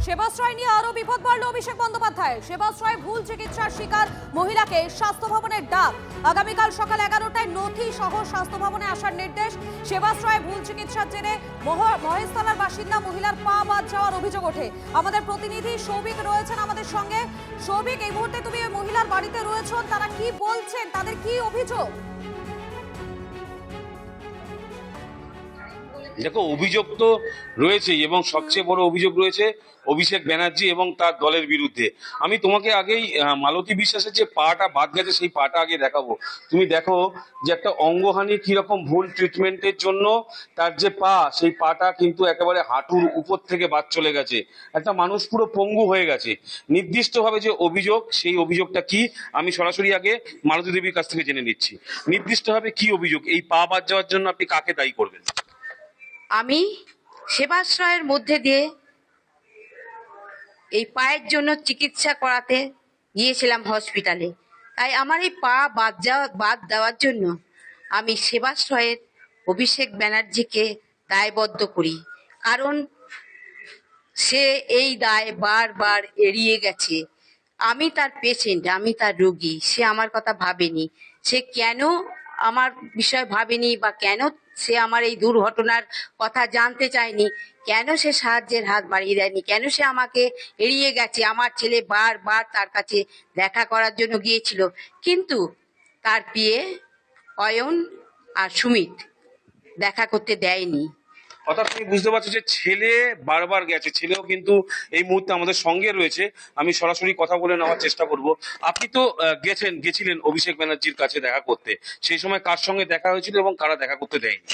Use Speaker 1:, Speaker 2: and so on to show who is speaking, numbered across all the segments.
Speaker 1: সেবাশ্রয় নিয়ে আরো বিপদ বাড়ল অভিষেক বন্দ্যোপাধ্যায়। সেবাশ্রয় ভুল চিকিৎসার শিকার মহিলাকে স্বাস্থ্য ভবনের ডাক। আগামীকাল সকাল 11টায় নথি সহ স্বাস্থ্য ভবনে আসার নির্দেশ। সেবাশ্রয়ে ভুল চিকিৎসার জেরে মহেশতলার বাসিন্দা মহিলার পা বাদ যাওয়ার অভিযোগ ওঠে। আমাদের প্রতিনিধি সৌভিক রয়েছেন আমাদের সঙ্গে। সৌভিক, এই মুহূর্তে তুমি ওই মহিলার বাড়িতে রয়েছেন, তারা কি বলছেন, তাদের কি অভিযোগ?
Speaker 2: দেখো, অভিযোগ তো রয়েছেই এবং সবচেয়ে বড় অভিযোগ রয়েছে অভিষেক ব্যানার্জি এবং তার দলের বিরুদ্ধে। আমি তোমাকে আগেই মালতী বিশ্বাসের যে পাটা বাদ গেছে সেই পাটা আগে দেখাবো। তুমি দেখো যে একটা অঙ্গহানি কিরকম ভুল ট্রিটমেন্টের জন্য তার যে পা, সেই পাটা কিন্তু একেবারে হাঁটুর উপর থেকে বাদ চলে গেছে। একটা মানুষ পুরো পঙ্গু হয়ে গেছে। নির্দিষ্টভাবে যে অভিযোগ, সেই অভিযোগটা কি আমি সরাসরি আগে মালতী দেবীর কাছ থেকে জেনে নিচ্ছি। নির্দিষ্টভাবে কি অভিযোগ, এই পা বাদ যাওয়ার জন্য আপনি কাকে দায়ী করবেন?
Speaker 3: আমি সেবাশ্রয়ের মধ্যে দিয়ে এই পায়ের জন্য চিকিৎসা করাতে গিয়েছিলাম হসপিটালে। তাই আমার এই পা বাদ দেওয়ার জন্য আমি সেবাশ্রয়ের অভিষেক ব্যানার্জিকে দায়বদ্ধ করি। কারণ সে এই দায় বারবার এড়িয়ে গেছে। আমি তার পেশেন্ট, আমি তার রোগী, সে আমার কথা ভাবেনি। সে কেন আমার বিষয় ভাবেনি বা কেন সে আমার এই দুর্ঘটনার কথা জানতে চায়নি, কেন সে সাহায্যের হাত বাড়িয়ে দেয়নি, কেন সে আমাকে এড়িয়ে গেছে। আমার ছেলে বারবার তার কাছে দেখা করার জন্য গিয়েছিল, কিন্তু তার পিয়ে অয়ন আর সুমিত দেখা করতে দেয়নি।
Speaker 2: অর্থাৎ তুমি বুঝতে পারছো যে ছেলে বারবার গেছে, ছেলেও কিন্তু এই মুহূর্তে আমাদের সঙ্গে রয়েছে। আমি সরাসরি কথা বলে নেওয়ার চেষ্টা করব। আপনি তো গেছিলেন অভিষেক ব্যানার্জির কাছে দেখা করতে, সেই সময় কার সঙ্গে দেখা হয়েছিল এবং কারা দেখা করতে দেয়নি?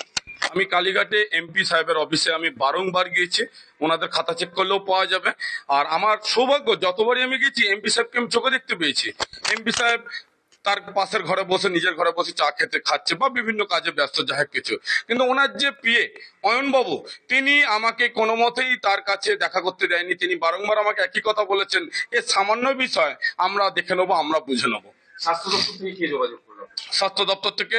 Speaker 4: আমি কালীঘাটে এমপি সাহেবের অফিসে আমি বারংবার গিয়েছি, ওনাদের খাতা চেক করলেও পাওয়া যাবে। আর আমার সৌভাগ্য, যতবারই আমি গেছি এমপি সাহেবকে আমি চোখে দেখতে পেয়েছি। এমপি সাহেব তার পাশের ঘরে বসে, নিজের ঘরে বসে চা খেতে খাচ্ছে বা বিভিন্ন কাজে ব্যস্ত, যা হোক কিছু। কিন্তু ওনার যে পিএ অয়নবাবু, তিনি আমাকে কোনো মতেই তার কাছে দেখা করতে দেয়নি। তিনি বারংবার আমাকে একই কথা বলেছেন, এ সামান্য বিষয়, আমরা দেখে নেবো, আমরা বুঝে নেবো।
Speaker 2: স্বাস্থ্য দপ্তর থেকে কি যোগাযোগ করলো?
Speaker 4: স্বাস্থ্য দপ্তর থেকে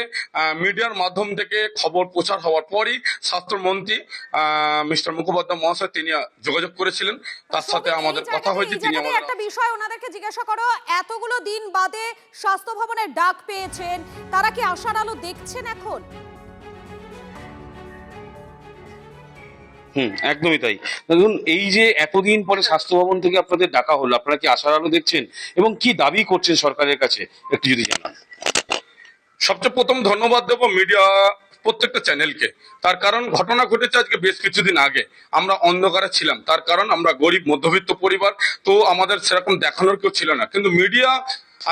Speaker 4: মিডিয়ার মাধ্যম থেকে খবর প্রচার হওয়ার পরই স্বাস্থ্যমন্ত্রী মিস্টার মুখোপাধ্যায় মহাশয় তিনি যোগাযোগ করেছিলেন, তার সাথে আমাদের কথা হয়েছে। তিনি আমাদের
Speaker 1: একটা বিষয় ওনাদেরকে জিজ্ঞাসা করো, এতগুলো দিন বাদে স্বাস্থ্য ভবনের ডাক পেয়েছেন, তারা কি আশার আলো দেখছেন এখন?
Speaker 2: একদমই তাই। দেখুন, এই যে এতদিন পরে স্বাস্থ্য ভবন থেকে আপনাদের ডাকা হলো, আপনারা কি আশার আলো দেখছেন এবং কি দাবি করছেন সরকারের কাছে একটু যদি জানান।
Speaker 4: সবচেয়ে প্রথম ধন্যবাদ দেবো মিডিয়া প্রত্যেকটা চ্যানেলকে। তার কারণ ঘটনা ঘটেছে আজকে বেশ কিছুদিন আগে, আমরা অন্ধকারে ছিলাম। তার কারণ আমরা গরিব মধ্যবিত্ত পরিবার, তো আমাদের সেরকম দেখানোর কেউ ছিল না। কিন্তু মিডিয়া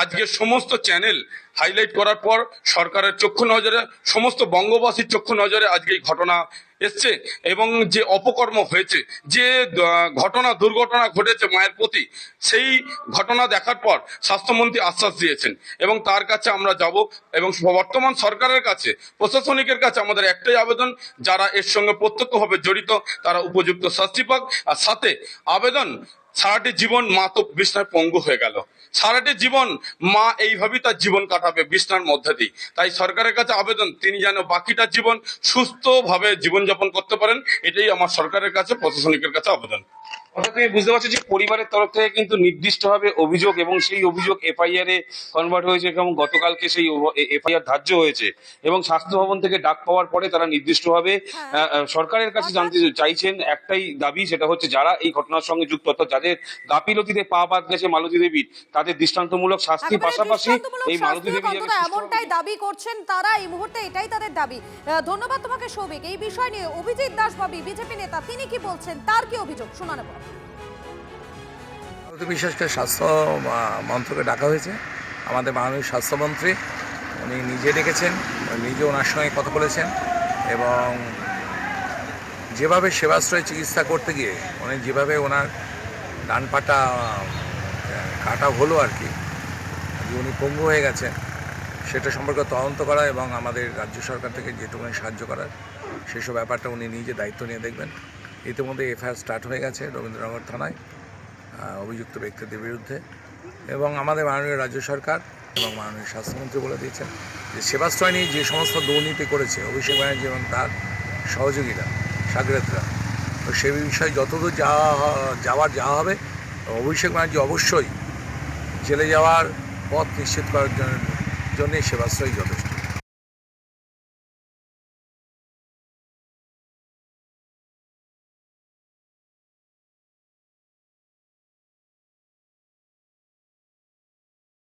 Speaker 4: আজকে সমস্ত চ্যানেল হাইলাইট করার পর সরকারের চক্ষু নজরে, সমস্ত বঙ্গবাসীর চক্ষু নজরে আজকে এই ঘটনা এসছে। এবং যে অপকর্ম হয়েছে, যে দুর্ঘটনা ঘটেছে মায়ের প্রতি, সেই ঘটনা দেখার পর স্বাস্থ্যমন্ত্রী আশ্বাস দিয়েছেন এবং তার কাছে আমরা যাব। এবং বর্তমান সরকারের কাছে, প্রশাসনিকের কাছে আমাদের একটাই আবেদন, যারা এর সঙ্গে প্রত্যক্ষভাবে জড়িত তারা উপযুক্ত শাস্তি পাক। আর সাথে আবেদন, সারাটি জীবন মা তো বিছনায় পঙ্গু হয়ে গেল, সারাটি জীবন মা এইভাবেই তার জীবন কাটাবে বিছনার মধ্যে দিয়ে। তাই সরকারের কাছে আবেদন, তিনি যেন বাকিটা জীবন সুস্থভাবে জীবনযাপন করতে পারেন, এটাই আমার সরকারের কাছে, প্রশাসনিকের কাছে আবেদন।
Speaker 2: অর্থাৎ তুমি বুঝতে পারছো যে পরিবারের তরফ থেকে কিন্তু নির্দিষ্টভাবে অভিযোগ এবং সেই অভিযোগ এফআইআর এ কনভার্ট হয়েছে এবং গতকালকে সেই এফআইআর ধার্য হয়েছে এবং স্বাস্থ্য ভবন থেকে ডাক পাওয়ার পরে তারা নির্দিষ্টভাবে সরকারের কাছে জানতে চাইছেন একটাই দাবি, সেটা হচ্ছে যারা এই ঘটনার সঙ্গে যুক্ত, অর্থাৎ যাদের গাফিলতিতে পা বাদ গেছে মালতী দেবীর, তাদের দৃষ্টান্তমূলক শাস্তির পাশাপাশি এই মালতী দেবী
Speaker 1: এমনটাই দাবি করছেন তারা এই মুহূর্তে, এটাই তাদের দাবি। ধন্যবাদ তোমাকে সৌভিক। এই বিষয় নিয়ে অভিজিৎ দাসবাবু, বিজেপি নেতা, তিনি কি বলছেন, তার কি অভিযোগ শোনানো।
Speaker 5: বিশেষ করে স্বাস্থ্য মন্ত্রকে ডাকা হয়েছে। আমাদের মাননীয় স্বাস্থ্যমন্ত্রী উনি নিজে ডেকেছেন, নিজে ওনার সঙ্গে কথা বলেছেন এবং যেভাবে সেবাশ্রয় চিকিৎসা করতে গিয়ে উনি যেভাবে ওনার ডান পাটা কাটা হলো আর কি, উনি পঙ্গু হয়ে গেছেন, সেটা সম্পর্কে তদন্ত করা এবং আমাদের রাজ্য সরকার থেকে যেটুকুনি সাহায্য করার সেসব ব্যাপারটা উনি নিজে দায়িত্ব নিয়ে দেখবেন। ইতিমধ্যে এফআইআর স্টার্ট হয়ে গেছে রবীন্দ্রনগর থানায় অভিযুক্ত ব্যক্তিদের বিরুদ্ধে। এবং আমাদের মাননীয় রাজ্য সরকার এবং মাননীয় স্বাস্থ্যমন্ত্রী বলে দিয়েছেন যে সেবাশ্রয় নিয়ে যে সমস্ত দুর্নীতি করেছে অভিষেক ব্যানার্জি এবং তার সহযোগীরা, সাগরেতরা, তো সে বিষয়ে যতদূর যাওয়া হবে অভিষেক ব্যানার্জি অবশ্যই জেলে যাওয়ার পথ নিশ্চিত করার জন্য সেবাশ্রয়ই যথেষ্ট।